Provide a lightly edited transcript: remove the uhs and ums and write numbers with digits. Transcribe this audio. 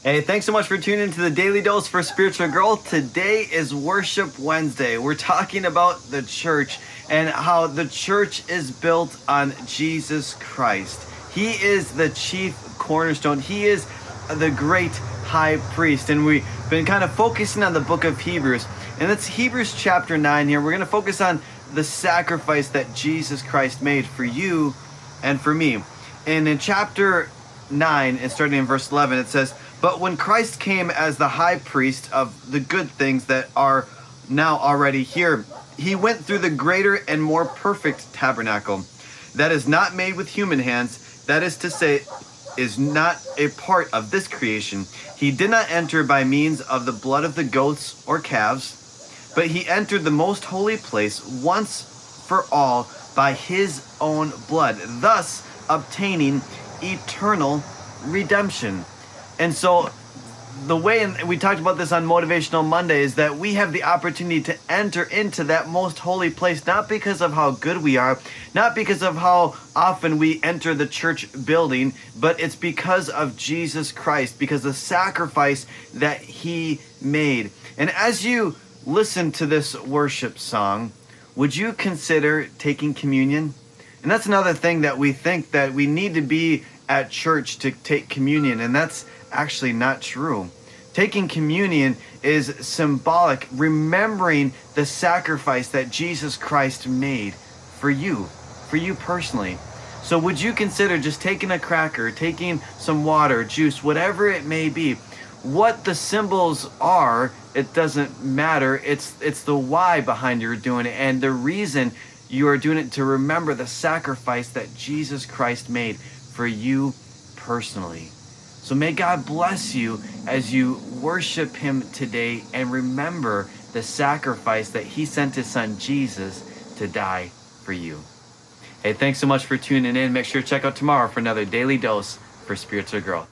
Hey, thanks so much for tuning into the Daily Dose for Spiritual Growth. Today is Worship Wednesday. We're talking about the church and how the church is built on Jesus Christ. He is the chief cornerstone. He is the great high priest. And we've been kind of focusing on the book of Hebrews. And it's Hebrews chapter 9 here. We're going to focus on the sacrifice that Jesus Christ made for you and for me. And in chapter 9, and starting in verse 11, it says, "But when Christ came as the high priest of the good things that are now already here, he went through the greater and more perfect tabernacle that is not made with human hands, that is to say, is not a part of this creation. He did not enter by means of the blood of the goats or calves, but he entered the most holy place once for all by his own blood, thus obtaining eternal redemption." And so the way, and we talked about this on Motivational Monday, is that we have the opportunity to enter into that most holy place, not because of how good we are, not because of how often we enter the church building, but it's because of Jesus Christ, because of the sacrifice that he made. And as you listen to this worship song, would you consider taking communion? And that's another thing that we think, that we need to be at church to take communion, and that's actually not true. Taking communion is symbolic, remembering the sacrifice that Jesus Christ made for you personally. So would you consider just taking a cracker, taking some water, juice, whatever it may be? What the symbols are, it doesn't matter. It's the why behind you're doing it, and the reason you are doing it, to remember the sacrifice that Jesus Christ made for you personally. So may God bless you as you worship him today and remember the sacrifice that he sent his son Jesus to die for you. Hey, thanks so much for tuning in. Make sure to check out tomorrow for another Daily Dose for Spiritual Growth.